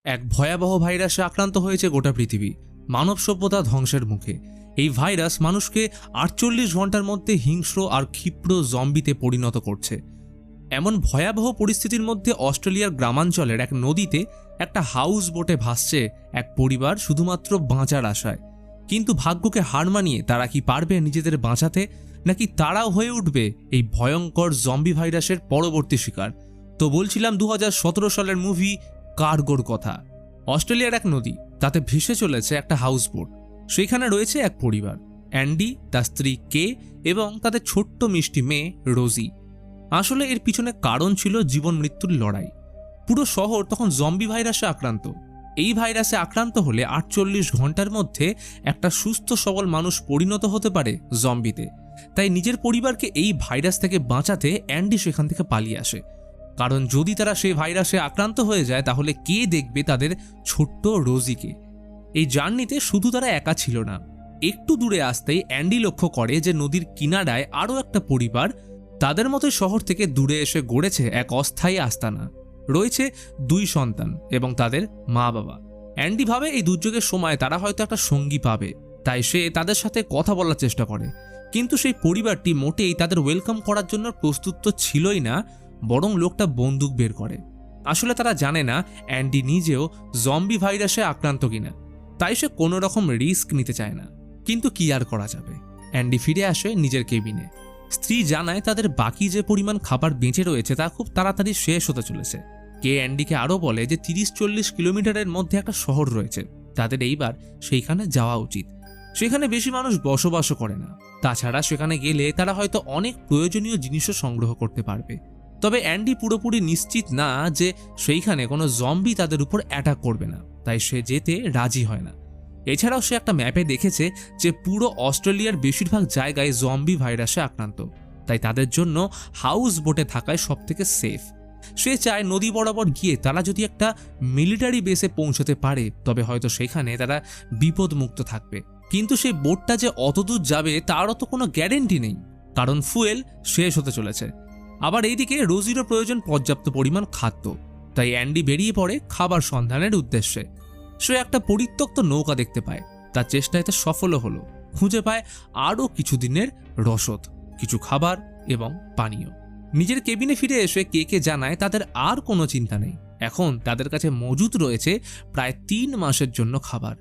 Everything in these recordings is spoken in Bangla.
এক ভয়াবহ ভাইরাসে আক্রান্ত হয়েছে গোটা পৃথিবী। মানব সভ্যতা ধ্বংসের মুখে। এই ভাইরাস মানুষকে 48 ঘন্টার মধ্যে হিংস্র আর ক্ষিপ্র জম্বিতে পরিণত করছে। এমন ভয়াবহ পরিস্থিতির মধ্যে অস্ট্রেলিয়ার গ্রামাঞ্চলের এক নদীতে একটা হাউস বোটে ভাসছে এক পরিবার শুধুমাত্র বাঁচার আশায়। কিন্তু ভাগ্যকে হার মানিয়ে তারা কি পারবে নিজেদের বাঁচাতে, নাকি তারাও হয়ে উঠবে এই ভয়ঙ্কর জম্বি ভাইরাসের পরবর্তী শিকার? তো বলছিলাম 2017 সালের মুভি কার্গোর কথা। অস্ট্রেলিয়ার এক নদী, তাতে ভেসে চলেছে একটা হাউস বোট। সেখানে রয়েছে এক পরিবার, অ্যান্ডি, তার স্ত্রী কে এবং তাদের ছোট্ট মিষ্টি মেয়ে রোজি। আসলে এর পিছনে কারণ ছিল জীবন মৃত্যুর লড়াই। পুরো শহর তখন জম্বি ভাইরাসে আক্রান্ত। এই ভাইরাসে আক্রান্ত হলে 48 ঘন্টার মধ্যে একটা সুস্থ সবল মানুষ পরিণত হতে পারে জম্বিতে। তাই নিজের পরিবারকে এই ভাইরাস থেকে বাঁচাতে অ্যান্ডি সেখান থেকে পালিয়ে আসে। কারণ যদি তারা সেই ভাইরাসে আক্রান্ত হয়ে যায় তাহলে কে দেখবে তাদের ছোট্ট রোজিকে? এই জার্নিতে শুধু তারা একা ছিল না। একটু দূরে আসতেই অ্যান্ডি লক্ষ্য করে যে নদীর কিনারায় আরও একটা পরিবার তাদের মতো শহর থেকে দূরে এসে গড়েছে এক অস্থায়ী আস্তানা। রয়েছে 2 সন্তান এবং তাদের মা বাবা। অ্যান্ডি ভাবে এই দুর্যোগের সময় তারা হয়তো একটা সঙ্গী পাবে, তাই সে তাদের সাথে কথা বলার চেষ্টা করে। কিন্তু সেই পরিবারটি মোটেই তাদের ওয়েলকাম করার জন্য প্রস্তুত তো ছিলই না, বরং লোকটা বন্দুক বের করে। আসলে তারা জানে না অ্যান্ডি নিজেও জম্বি ভাইরাসে আক্রান্ত কিনা, তাই সে কোনো রকম রিস্ক নিতে চায় না। কিন্তু কি আর করা যাবে, অ্যান্ডি ফিরে আসে নিজের কেবিনে। স্ত্রী জানায় তাদের বাকি যে পরিমাণ খাবার বেঁচে রয়েছে তা খুব তাড়াতাড়ি শেষ হতে চলেছে। কে অ্যান্ডিকে আরও বলে যে 30-40 কিলোমিটারের মধ্যে একটা শহর রয়েছে, তাদের এইবার সেইখানে যাওয়া উচিত। সেখানে বেশি মানুষ বসবাসও করে না। তাছাড়া সেখানে গেলে তারা হয়তো অনেক প্রয়োজনীয় জিনিসও সংগ্রহ করতে পারবে। তবে অ্যান্ডি পুরোপুরি নিশ্চিত না যে সেইখানে কোনো জম্বি তাদের উপর অ্যাটাক করবে না, তাই সে যেতে রাজি হয় না। এছাড়াও সে একটা ম্যাপে দেখেছে যে পুরো অস্ট্রেলিয়ার বেশিরভাগ জায়গায় জম্বি ভাইরাসে আক্রান্ত, তাই তাদের জন্য হাউস বোটে থাকায় সবথেকে সেফ। সে চায় নদী বরাবর গিয়ে তারা যদি একটা মিলিটারি বেসে পৌঁছতে পারে তবে হয়তো সেখানে তারা বিপদমুক্ত থাকবে। কিন্তু সেই বোটটা যে অতদূর যাবে তারও তো কোনো গ্যারেন্টি নেই, কারণ ফুয়েল শেষ হতে চলেছে। আবার এইদিকে রোজিরও প্রয়োজন পর্যাপ্ত পরিমাণ খাদ্য, তাই অ্যান্ডি বেরিয়ে পড়ে খাবার সন্ধানের উদ্দেশ্যে। সে একটা পরিত্যক্ত নৌকা দেখতে পায়। তার চেষ্টায় তা সফলও হলো। খুঁজে পায় আরও কিছুদিনের রসদ, কিছু খাবার এবং পানীয়। নিজের কেবিনে ফিরে এসে কে জানায় তাদের আর কোনো চিন্তা নেই। এখন তাদের কাছে মজুদ রয়েছে প্রায় 3 মাসের জন্য খাবার।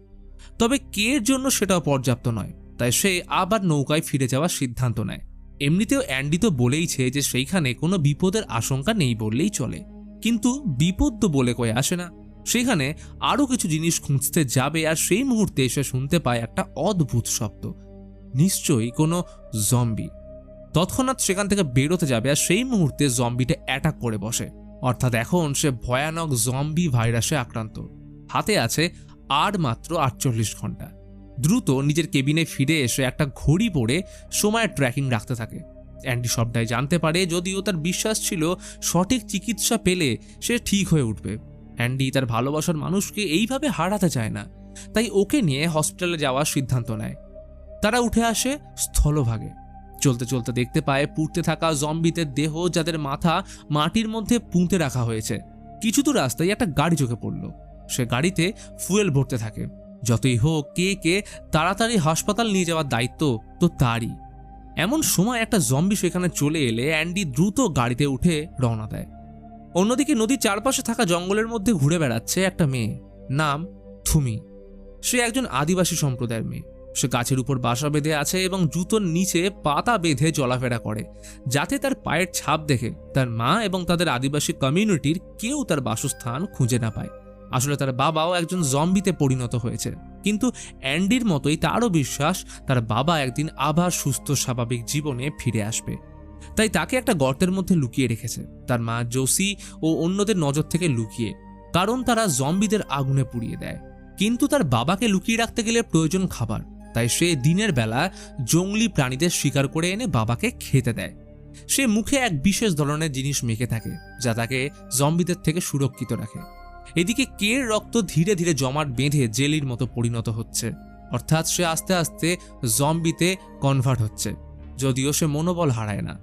তবে কের জন্য সেটাও পর্যাপ্ত নয়, তাই সে আবার নৌকায় ফিরে যাওয়ার সিদ্ধান্ত নেয়। এমনিতেও অ্যান্ডি তো বলেইছে যে সেইখানে কোনো বিপদের আশঙ্কা নেই বললেই চলে, কিন্তু বিপদ তো বলে কয়ে আসে না। সেখানে আরও কিছু জিনিস খুঁজতে যাবে আর সেই মুহূর্তে এসে শুনতে পায় একটা অদ্ভুত শব্দ, নিশ্চয়ই কোনো জম্বি। তৎক্ষণাৎ সেখান থেকে বেরোতে যাবে আর সেই মুহূর্তে জম্বিটা অ্যাটাক করে বসে। অর্থাৎ এখন সে ভয়ানক জম্বি ভাইরাসে আক্রান্ত। হাতে আছে আর মাত্র 48 ঘন্টা। দ্রুত নিজের কেবিনে ফিরে এসে একটা ঘড়ি পরে সময়ের ট্র্যাকিং রাখতে থাকে। অ্যান্ডি সবটাই জানতে পারে, যদিও তার বিশ্বাস ছিল সঠিক চিকিৎসা পেলে সে ঠিক হয়ে উঠবে। অ্যান্ডি তার ভালোবাসার মানুষকে এইভাবে হারাতে চায় না, তাই ওকে নিয়ে হসপিটালে যাওয়ার সিদ্ধান্ত নেয়। তারা উঠে আসে স্থলভাগে। চলতে চলতে দেখতে পায় পুড়তে থাকা জম্বিদের দেহ, যাদের মাথা মাটির মধ্যে পুঁতে রাখা হয়েছে। কিছু দূর রাস্তায় একটা গাড়ি চোখে পড়ল। সে গাড়িতে ফুয়েল ভরতে থাকে। যতই হোক কে তাড়াতাড়ি হাসপাতাল নিয়ে যাওয়ার দায়িত্ব তো তারই। এমন সময় একটা জম্বি সেখানে চলে এলে অ্যান্ডি দ্রুত গাড়িতে উঠে রওনা দেয়। অন্যদিকে নদীর চারপাশে থাকা জঙ্গলের মধ্যে ঘুরে বেড়াচ্ছে একটা মেয়ে, নাম থুমি। সে একজন আদিবাসী সম্প্রদায়ের মেয়ে। সে গাছের উপর বাসা বেঁধে আছে এবং জুতোর নিচে পাতা বেঁধে চলাফেরা করে, যাতে তার পায়ের ছাপ দেখে তার মা এবং তাদের আদিবাসী কমিউনিটির কেউ তার বাসস্থান খুঁজে না পায়। আসলে তার বাবাও একজন জম্বিতে পরিণত হয়েছে, কিন্তু অ্যান্ডির মতোই তারও বিশ্বাস তার বাবা একদিন আবার সুস্থ স্বাভাবিক জীবনে ফিরে আসবে। তাই তাকে একটা গর্তের মধ্যে লুকিয়ে রেখেছে, তার মা জোসি ও অন্যদের নজর থেকে লুকিয়ে, কারণ তারা জম্বিদের আগুনে পুড়িয়ে দেয়। কিন্তু তার বাবাকে লুকিয়ে রাখতে গেলে প্রয়োজন খাবার, তাই সে দিনের বেলা জঙ্গলি প্রাণীদের শিকার করে এনে বাবাকে খেতে দেয়। সে মুখে এক বিশেষ ধরনের জিনিস মেখে থাকে যা তাকে জম্বিদের থেকে সুরক্ষিত রাখে। এদিকে কের রক্ত ধীরে ধীরে জমাট বেঁধে জেলির মতো পরিণত হচ্ছে, অর্থাৎ সে আস্তে আস্তে জম্বিতে কনভার্ট হচ্ছে, যদিও সে মনোবল হারায় না।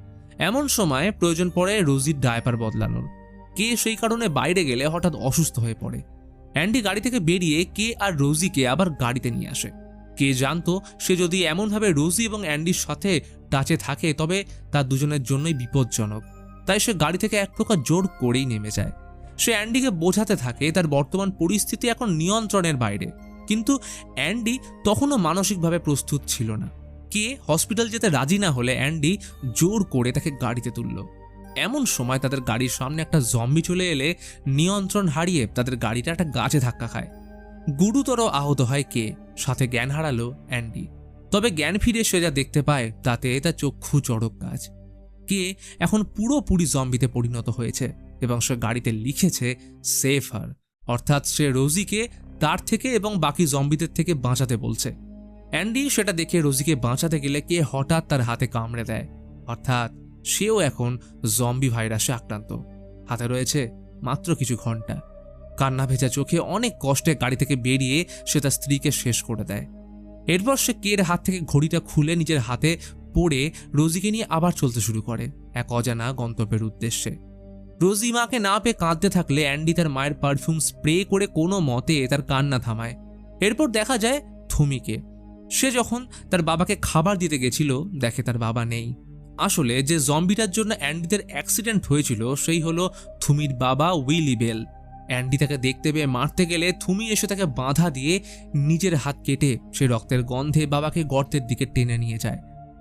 এমন সময় প্রয়োজন পড়ে রোজির ডায়পার বদলানোর। কে সেই কারণে বাইরে গেলে হঠাৎ অসুস্থ হয়ে পড়ে। অ্যান্ডি গাড়ি থেকে বেরিয়ে কে আর রোজিকে আবার গাড়িতে নিয়ে আসে। কে জানতো সে যদি এমনভাবে রোজি এবং অ্যান্ডির সাথে টাচে থাকে তবে তার দুজনের জন্যই বিপজ্জনক। তাই সে গাড়ি থেকে এক প্রকার জোর করেই নেমে যায়। সে অ্যান্ডিকে বোঝাতে থাকে তার বর্তমান পরিস্থিতি এখন নিয়ন্ত্রণের বাইরে, কিন্তু অ্যান্ডি তখনও মানসিকভাবে প্রস্তুত ছিল না। কে হসপিটাল যেতে রাজি না হলে অ্যান্ডি জোর করে তাকে গাড়িতে তুলল। এমন সময় তাদের গাড়ির সামনে একটা জম্বি চলে এলে নিয়ন্ত্রণ হারিয়ে তাদের গাড়িটা একটা গাছে ধাক্কা খায়। গুরুতর আহত হয় কে, সাথে জ্ঞান হারালো অ্যান্ডি। তবে জ্ঞান ফিরে সে যা দেখতে পায় তাতে তার চক্ষু চড়ক গাছ। কে এখন পুরোপুরি জম্বিতে পরিণত হয়েছে এবং সে গাড়িতে লিখেছে সেভ হার, অর্থাৎ সে রোজিকে তার থেকে এবং বাকি জম্বিদের থেকে বাঁচাতে বলছে। অ্যান্ডি সেটা দেখে রোজিকে বাঁচাতে গেলে কে হঠাৎ তার হাতে কামড়ে দেয়, অর্থাৎ সেও এখন জম্বি ভাইরাসে আক্রান্ত। হাতে রয়েছে মাত্র কিছু ঘন্টা। কান্না ভেজা চোখে অনেক কষ্টে গাড়ি থেকে বেরিয়ে সে তার স্ত্রীকে শেষ করে দেয়। এরপর সে কের হাত থেকে ঘড়িটা খুলে নিজের হাতে পড়ে রোজিকে নিয়ে আবার চলতে শুরু করে এক অজানা গন্তব্যের উদ্দেশ্যে। রোজি মাকে না পেয়ে কাঁদতে থাকলে অ্যান্ডি তার মায়ের পারফিউম স্প্রে করে কোনো মতে তার কান্না থামায়। এরপর দেখা যায় থুমিকে। সে যখন তার বাবাকে খাবার দিতে গেছিল দেখে তার বাবা নেই। আসলে যে জম্বিটার জন্য অ্যান্ডিদের অ্যাক্সিডেন্ট হয়েছিল সেই হলো থুমির বাবা উইলি বেল। অ্যান্ডি তাকে দেখতে পেয়ে মারতে গেলে থুমি এসে তাকে বাধা দিয়ে নিজের হাত কেটে সে রক্তের গন্ধে বাবাকে গর্তের দিকে টেনে নিয়ে যায়।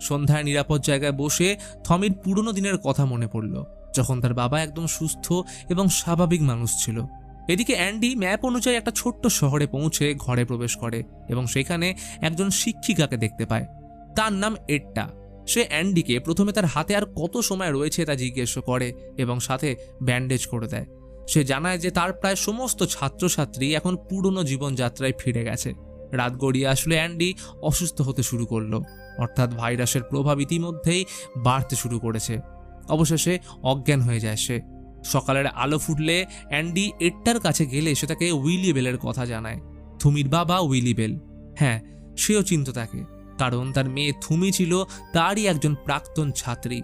সন্ধ্যায় নিরাপদ জায়গায় বসে থমির পুরনো দিনের কথা মনে পড়ল, যখন তার বাবা একদম সুস্থ এবং স্বাভাবিক মানুষ ছিল। এদিকে অ্যান্ডি ম্যাপ অনুযায়ী একটা ছোট্ট শহরে পৌঁছে ঘরে প্রবেশ করে এবং সেখানে একজন শিক্ষিকাকে দেখতে পায়। তার নাম এড্ডা। সে অ্যান্ডিকে প্রথমে তার হাতে আর কত সময় রয়েছে তা জিজ্ঞেস করে এবং সাথে ব্যান্ডেজ করে দেয়। সে জানায় যে তার প্রায় সমস্ত ছাত্রছাত্রী এখন পুরনো জীবনযাত্রায় ফিরে গেছে। রাত গড়িয়ে আসলে অ্যান্ডি অসুস্থ হতে শুরু করলো, অর্থাৎ ভাইরাসের প্রভাব ইতিমধ্যেই বাড়তে শুরু করেছে। অবশেষে অজ্ঞান হয়ে যায় সে। সকালের আলো ফুটলে অ্যান্ডি এড্ডার কাছে গেলে সে তাকে উইলি বেলের কথা জানায়। থুমির বাবা উইলি বেল। হ্যাঁ, সেও চিন্তা থাকে, কারণ তার মেয়ে থুমি ছিল তারই একজন প্রাক্তন ছাত্রী।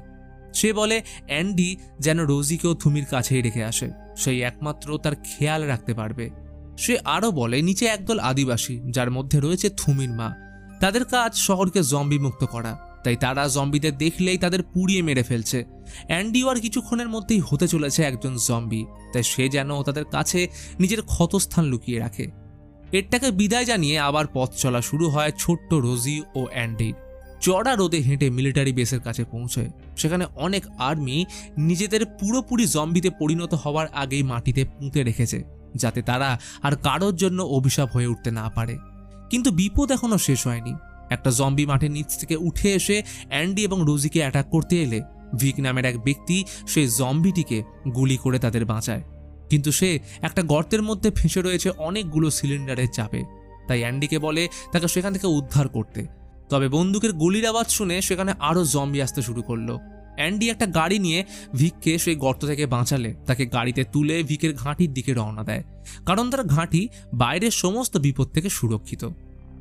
সে বলে অ্যান্ডি যেন রোজিকেও থুমির কাছেই রেখে আসে, সেই একমাত্র তার খেয়াল রাখতে পারবে। সে আরও বলে নিচে একদল আদিবাসী, যার মধ্যে রয়েছে থুমির মা। তাদের কাজ শহরকে জম্বি মুক্ত করা, তাই তারা জম্বিদের দেখলেই তাদের পুড়িয়ে মেরে ফেলছে। অ্যান্ডিও আর কিছুক্ষণের মধ্যেই হতে চলেছে একজন জম্বি, তাই সে যেন তাদের কাছে নিজের ক্ষতস্থান লুকিয়ে রাখে। এরটাকে বিদায় জানিয়ে আবার পথ চলা শুরু হয় ছোট্ট রোজি ও অ্যান্ডির। চড়া রোদে হেঁটে মিলিটারি বেসের কাছে পৌঁছয়। সেখানে অনেক আর্মি নিজেদের পুরোপুরি জম্বিতে পরিণত হওয়ার আগেই মাটিতে পুঁতে রেখেছে, যাতে তারা আর কারোর জন্য অভিশাপ হয়ে উঠতে না পারে। কিন্তু বিপদ এখনো শেষ হয়নি। একটা জম্বি মাটির নিচ থেকে উঠে এসে অ্যান্ডি এবং রোজিকে অ্যাটাক করতে এলে ভিক নামের এক ব্যক্তি সেই জম্বিটিকে গুলি করে তাদের বাঁচায়। কিন্তু সে একটা গর্তের মধ্যে ফেঁসে রয়েছে অনেকগুলো সিলিন্ডারের চাপে, তাই অ্যান্ডিকে বলে তাকে সেখান থেকে উদ্ধার করতে। তবে বন্দুকের গুলির আওয়াজ শুনে সেখানে আরও জম্বি আসতে শুরু করলো। অ্যান্ডি একটা গাড়ি নিয়ে ভিককে সেই গর্ত থেকে বাঁচালে তাকে গাড়িতে তুলে ভিকের ঘাঁটির দিকে রওনা দেয়, কারণ তার ঘাঁটি বাইরের সমস্ত বিপদ থেকে সুরক্ষিত।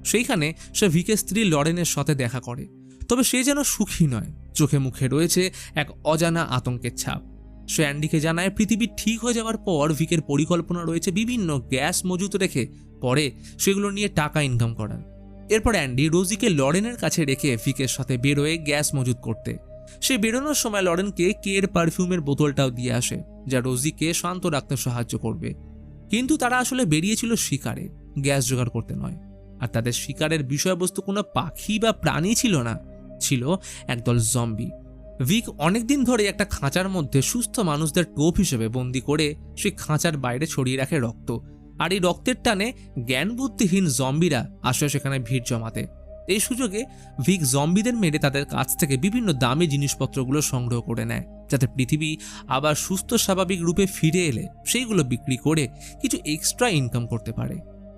সেইখানে সে ভিকের স্ত্রী লরেনের সাথে দেখা করে, তবে সে যেন সুখী নয়। চোখে মুখে রয়েছে এক অজানা আতঙ্কের ছাপ। সে অ্যান্ডিকে জানায় পৃথিবী ঠিক হয়ে যাওয়ার পর ভিকের পরিকল্পনা রয়েছে বিভিন্ন গ্যাস মজুত রেখে পরে সেগুলো নিয়ে টাকা ইনকাম করার। এরপর অ্যান্ডি রোজিকে লরেনের কাছে রেখে ভিকের সাথে বেরোয় গ্যাস মজুত করতে। সে বেরোনোর সময় লরেনকে কের পারফিউমের বোতলটাও দিয়ে আসে, যা রোজিকে শান্ত রাখতে সাহায্য করবে। কিন্তু তারা আসলে বেরিয়েছিল শিকারে, গ্যাস জোগাড় করতে নয়। আর তাদের শিকারের বিষয়বস্তু কোনো পাখি বা প্রাণী ছিল না, ছিল একদল জম্বি। ভিক অনেকদিন ধরে একটা খাঁচার মধ্যে সুস্থ মানুষদের টোপ হিসেবে বন্দি করে সেই খাঁচার বাইরে ছড়িয়ে রাখে রক্ত। আর এই রক্তের টানে জ্ঞান বুদ্ধিহীন জম্বিরা আসে সেখানে ভিড় জমাতে। এই সুযোগে ভিক জম্বিদের মেরে তাদের কাছ থেকে বিভিন্ন দামি জিনিসপত্রগুলো সংগ্রহ করে নেয়, যাতে পৃথিবী আবার সুস্থ স্বাভাবিক রূপে ফিরে এলে সেইগুলো বিক্রি করে কিছু এক্সট্রা ইনকাম করতে পারে।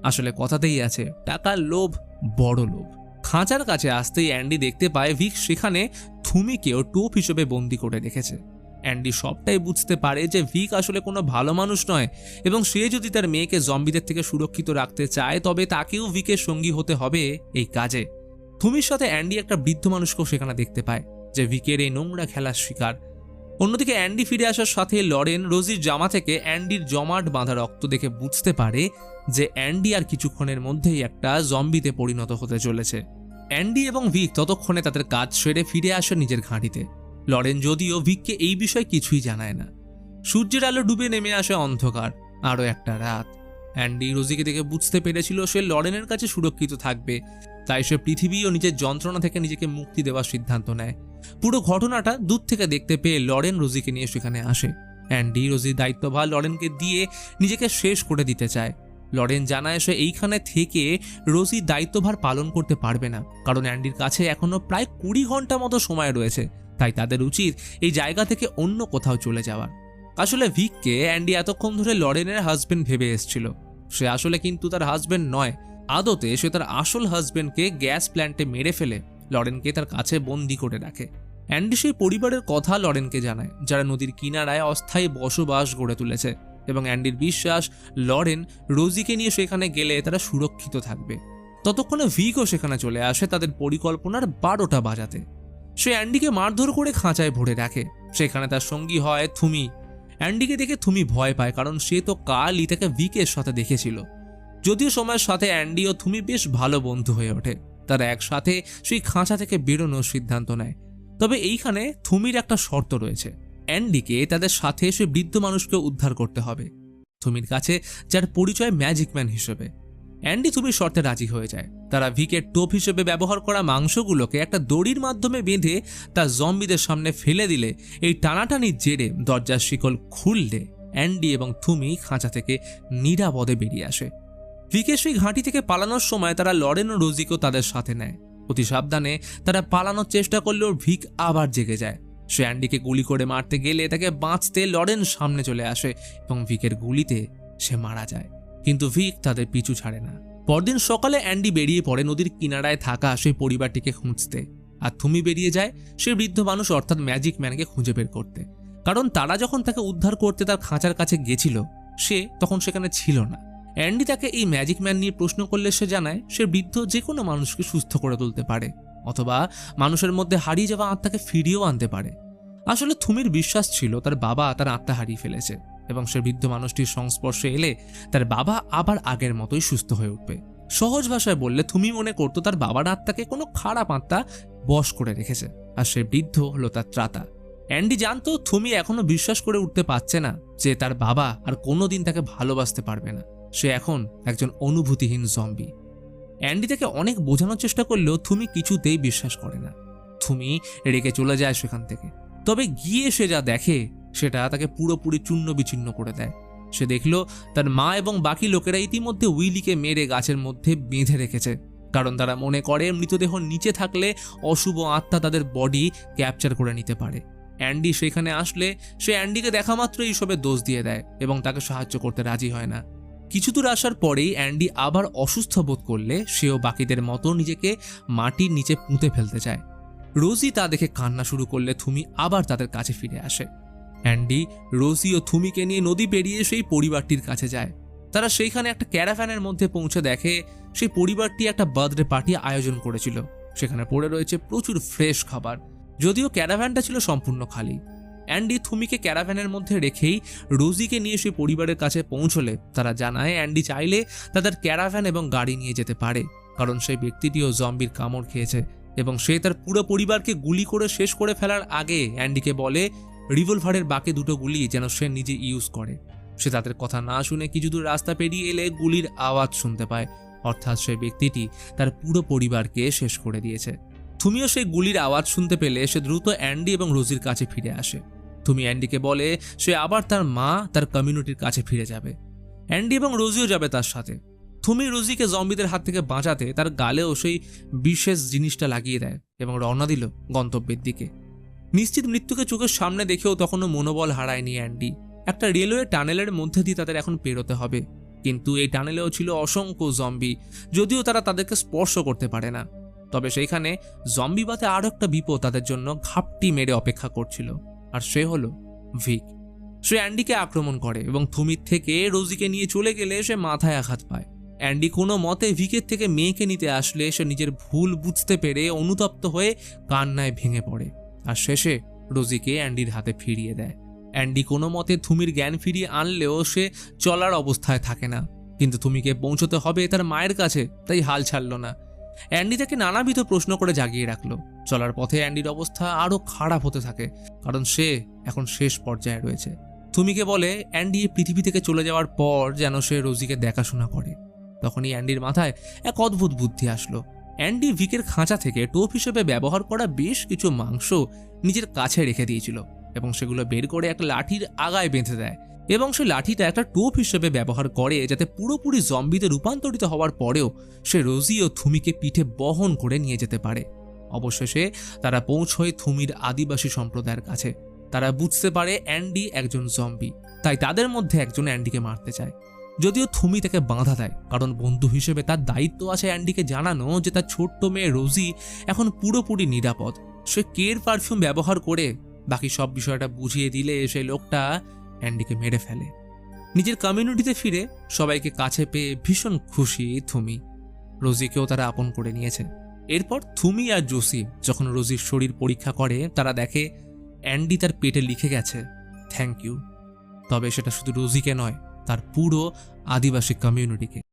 আসলে কথাতেই আছে, টাকার লোভ বড় লোভ। খাঁচার কাছে আসতেই অ্যান্ডি দেখতে পায় ভিক সেখানে থুমিকেও টোপ হিসেবে বন্দি করে রেখেছে। অ্যান্ডি সবটাই বুঝতে পারে যে ভিক আসলে কোনো ভালো মানুষ নয় এবং সে যদি তার মেয়েকে জম্বিদের থেকে সুরক্ষিত রাখতে চায় তবে তাকেও ভিকের সঙ্গী হতে হবে এই কাজে। থুমির সাথে অ্যান্ডি একটা বৃদ্ধ মানুষকেও সেখানে দেখতে পায়, যে ভিকের এই নোংরা খেলার শিকার। অন্যদিকে অ্যান্ডি ফিরে আসার সাথে লরেন রোজির জামা থেকে অ্যান্ডির জমাট বাঁধা রক্ত দেখে বুঝতে পারে যে অ্যান্ডি আর কিছুক্ষণের মধ্যেই একটা জম্বিতে পরিণত হতে চলেছে। অ্যান্ডি এবং ভিক ততক্ষণে তাদের কাজ সেরে ফিরে আসে নিজের ঘাঁটিতে। লরেন যদিও ভিককে এই বিষয়ে কিছুই জানায় না। সূর্যের আলো ডুবে নেমে আসে অন্ধকার, আরও একটা রাত। অ্যান্ডি রোজিকে দেখে বুঝতে পেরেছিল সে লরেনের কাছে সুরক্ষিত থাকবে, তাই সে পৃথিবী ও নিজের যন্ত্রণা থেকে নিজেকে মুক্তি দেওয়ার সিদ্ধান্ত নেয়। পুরো ঘটনাটা দূর থেকে দেখতে পেয়ে লরেন রোজিকে নিয়ে সেখানে আসে। অ্যান্ডি রোজির দায়িত্বভার লরেনকে দিয়ে নিজেকে শেষ করে দিতে চায়। লরেন জানায় সে এইখানে থেকে রোজির দায়িত্বভার পালন করতে পারবে না, কারণ অ্যান্ডির কাছে এখনো প্রায় 20 ঘন্টা মতো সময় রয়েছে, তাই তাদের উচিত এই জায়গা থেকে অন্য কোথাও চলে যাওয়ার। আসলে ভিককে অ্যান্ডি এতক্ষণ ধরে লরেনের হাজবেন্ড ভেবে এসেছিল। সে আসলে কিন্তু তার হাজবেন্ড নয়। আদতে সে তার আসল হাজবেন্ডকে গ্যাস প্ল্যান্টে মেরে ফেলে লরেনকে তার কাছে বন্দি করে রাখে। অ্যান্ডি সেই পরিবারের কথা লরেনকে জানায়, যারা নদীর কিনারায় অস্থায়ী বসবাস গড়ে তুলেছে, এবং অ্যান্ডির বিশ্বাস লরেন রোজিকে নিয়ে সেখানে গেলে তারা সুরক্ষিত থাকবে। ততক্ষণে ভিকও সেখানে চলে আসে তাদের পরিকল্পনার 12টা বাজাতে। সে অ্যান্ডিকে মারধর করে খাঁচায় ভরে রাখে। সেখানে তার সঙ্গী হয় থুমি। অ্যান্ডিকে দেখে থুমি ভয় পায়, কারণ সে তো কালই তাকে ভিকের সাথে দেখেছিল। যদিও সময়ের সাথে অ্যান্ডি ও থুমি বেশ ভালো বন্ধু হয়ে ওঠে। তারা একসাথে সেই খাঁচা থেকে বেরোনোর সিদ্ধান্ত নেয়। তবে এইখানে থুমির একটা শর্ত রয়েছে। অ্যান্ডিকে তাদের সাথে সে বৃদ্ধ মানুষকে উদ্ধার করতে হবে, থুমির কাছে যার পরিচয় ম্যাজিক ম্যান হিসেবে। অ্যান্ডি থুমির শর্তে রাজি হয়ে যায়। তারা ভিকের টোপ হিসেবে ব্যবহার করা মাংসগুলোকে একটা দড়ির মাধ্যমে বেঁধে তার জম্বিদের সামনে ফেলে দিলে এই টানাটানির জেরে দরজার শিকল খুললে অ্যান্ডি এবং থুমি খাঁচা থেকে নিরাপদে বেরিয়ে আসে। ভিকের সেই ঘাঁটি থেকে পালানোর সময় তারা লরেন ও রোজিকেও তাদের সাথে নেয়। অতি সাবধানে তারা পালানোর চেষ্টা করলেও ভিক আবার জেগে যায়। সে অ্যান্ডিকে গুলি করে মারতে গেলে তাকে বাঁচতে লরেন সামনে চলে আসে এবং ভিকের গুলিতে সে মারা যায়। কিন্তু ভিক তাদের পিছু ছাড়ে না। পরদিন সকালে অ্যান্ডি বেরিয়ে পড়ে নদীর কিনারায় থাকা সেই পরিবারটিকে খুঁজতে, আর থুমি বেরিয়ে যায় সে বৃদ্ধ মানুষ অর্থাৎ ম্যাজিক ম্যানকে খুঁজে বের করতে, কারণ তারা যখন তাকে উদ্ধার করতে তার খাঁচার কাছে গেছিল সে তখন সেখানে ছিল না। অ্যান্ডি তাকে এই ম্যাজিক ম্যান নিয়ে প্রশ্ন করলে সে জানায় সে বৃদ্ধ যে কোনো মানুষকে সুস্থ করে তুলতে পারে, অথবা মানুষের মধ্যে হারিয়ে যাওয়া আত্মাকে ফিরিয়েও আনতে পারে। আসলে থুমির বিশ্বাস ছিল তার বাবা তার আত্মা হারিয়ে ফেলেছে, এবং সে বৃদ্ধ মানুষটির সংস্পর্শে এলে তার বাবা আবার আগের মতোই সুস্থ হয়ে উঠবে। সহজ ভাষায় বললে থুমি মনে করতো তার বাবার আত্মাকে কোনো খারাপ আত্মা বশ করে রেখেছে, আর সে বৃদ্ধ হলো তার ত্রাতা। অ্যান্ডি জানতো থুমি এখনো বিশ্বাস করে উঠতে পারছে না যে তার বাবা আর কোনোদিন তাকে ভালোবাসতে পারবে না। সে এখন একজন অনুভূতিহীন জম্বি। অ্যান্ডি তাকে অনেক বোঝানোর চেষ্টা করলেও থুমি কিছুতেই বিশ্বাস করে না। থুমি রেগে চলে যায় সেখান থেকে। তবে গিয়ে সে যা দেখে সেটা তাকে পুরোপুরি চূর্ণ বিচ্ছিন্ন করে দেয়। সে দেখল তার মা এবং বাকি লোকেরা ইতিমধ্যে উইলিকে মেরে গাছের মধ্যে বেঁধে রেখেছে, কারণ তারা মনে করে মৃতদেহ নিচে থাকলে অশুভ আত্মা তাদের বডি ক্যাপচার করে নিতে পারে। অ্যান্ডি সেখানে আসলে সে অ্যান্ডিকে দেখা মাত্র এইসবের দোষ দিয়ে দেয় এবং তাকে সাহায্য করতে রাজি হয় না। কিছু দূর আসার পরেই অ্যান্ডি আবার অসুস্থ বোধ করলে সেও বাকিদের মতো নিজেকে মাটির নিচে পুঁতে ফেলতে চায়। রোজি তা দেখে কান্না শুরু করলে থুমি আবার তাদের কাছে ফিরে আসে। অ্যান্ডি রোজি ও থুমিকে নিয়ে নদী পেরিয়ে সেই পরিবারটির কাছে যায়। তারা সেইখানে একটা ক্যারাভ্যানের মধ্যে পৌঁছে দেখে সেই পরিবারটি একটা বার্থডে পার্টি আয়োজন করেছিল। সেখানে পড়ে রয়েছে প্রচুর ফ্রেশ খাবার, যদিও ক্যারাভ্যানটা ছিল সম্পূর্ণ খালি। অ্যান্ডি থুমিকে ক্যারাভ্যানের মধ্যে রেখেই রোজিকে নিয়ে সেই পরিবারের কাছে পৌঁছলে তারা জানায় অ্যান্ডি চাইলে তাদের ক্যারাভ্যান এবং গাড়ি নিয়ে যেতে পারে, কারণ সেই ব্যক্তিটিও জম্বির কামড় খেয়েছে এবং সে তার পুরো পরিবারকে গুলি করে শেষ করে ফেলার আগে অ্যান্ডিকে বলে রিভলভারের বাকি দুটো গুলি যেন সে নিজে ইউজ করে। সে তাদের কথা না শুনে কিছু দূর রাস্তা পেরিয়ে এলে গুলির আওয়াজ শুনতে পায়, অর্থাৎ সেই ব্যক্তিটি তার পুরো পরিবারকে শেষ করে দিয়েছে। থুমিও সেই গুলির আওয়াজ শুনতে পেলে সে দ্রুত অ্যান্ডি এবং রোজির কাছে ফিরে আসে। থুমি অ্যান্ডিকে বলে সে আবার তার মা তার কমিউনিটির কাছে ফিরে যাবে। অ্যান্ডি এবং রোজিও যাবে তার সাথে। থুমি রোজিকে জম্বিদের হাত থেকে বাঁচাতে তার গালেও সেই বিশেষ জিনিসটা লাগিয়ে দেয় এবং রওনা দিল গন্তব্যের দিকে। নিশ্চিত মৃত্যুকে চোখের সামনে দেখেও তখনও মনোবল হারায়নি অ্যান্ডি। একটা রেলওয়ে টানেলের মধ্যে দিয়ে তাদের এখন পেরোতে হবে, কিন্তু এই টানেলেও ছিল অসংখ্য জম্বি, যদিও তারা তাদেরকে স্পর্শ করতে পারে না। তবে সেইখানে জম্বিবাতে আরও একটা বিপদ তাদের জন্য ঘাপটি মেরে অপেক্ষা করছিল, আর সে হলো ভিক। সে অ্যান্ডিকে আক্রমণ করে এবং থুমির থেকে রোজিকে নিয়ে চলে গেলে সে মাথায় আঘাত পায়। অ্যান্ডি কোনো মতে ভিকের থেকে মেয়েকে নিতে আসলে সে নিজের ভুল বুঝতে পেরে অনুতপ্ত হয়ে কান্নায় ভেঙে পড়ে, আর শেষে রোজিকে অ্যান্ডির হাতে ফিরিয়ে দেয়। অ্যান্ডি কোনো মতে থুমির জ্ঞান ফিরিয়ে আনলেও সে চলার অবস্থায় থাকে না। কিন্তু থুমিকে পৌঁছতে হবে তার মায়ের কাছে, তাই হাল ছাড়ল না। অ্যান্ডি তাকে নানাবিধ প্রশ্ন করে জাগিয়ে রাখলো। চলার পথে অ্যান্ডির অবস্থা আরও খারাপ হতে থাকে, কারণ সে এখন শেষ পর্যায়ে রয়েছে। থুমিকে বলে অ্যান্ডি এই পৃথিবী থেকে চলে যাওয়ার পর যেন সে রোজিকে দেখাশোনা করে। তখনই অ্যান্ডির মাথায় এক অদ্ভুত বুদ্ধি আসলো। অ্যান্ডি ভিকের খাঁচা থেকে টোপ হিসেবে ব্যবহার করা বেশ কিছু মাংস নিজের কাছে রেখে দিয়েছিল এবং সেগুলো বের করে একটা লাঠির আগায় বেঁধে দেয় এবং সেই লাঠিটা একটা টোপ হিসেবে ব্যবহার করে, যাতে পুরোপুরি জম্বিতে রূপান্তরিত হওয়ার পরেও সে রোজি ও থুমিকে পিঠে বহন করে নিয়ে যেতে পারে। অবশেষে তারা পৌঁছয় থুমির আদিবাসী সম্প্রদায়ের কাছে। তারা বুঝতে পারে অ্যান্ডি একজন জম্বি, তাই তাদের মধ্যে একজন অ্যান্ডিকে মারতে চায়। যদিও থুমি তাকে বাধা দেয়, কারণ বন্ধু হিসেবে তার দায়িত্ব আছে অ্যান্ডিকে জানানো যে তার ছোট্ট মেয়ে রোজি এখন পুরোপুরি নিরাপদ। সে কের পারফিউম ব্যবহার করে বাকি সব বিষয়টা বুঝিয়ে দিলে সেই লোকটা অ্যান্ডিকে মেরে ফেলে। নিজের কমিউনিটিতে ফিরে সবাইকে কাছে পেয়ে ভীষণ খুশি থুমি। রোজিকেও তারা আপন করে নিয়েছে। এরপর থুমি আর জোসি যখন রোজির শরীর পরীক্ষা করে, তারা দেখে অ্যান্ডি তার পেটে লিখে গেছে থ্যাংক ইউ। তবে সেটা শুধু রোজিকে নয়, তার পুরো আদিবাসী কমিউনিটিকে।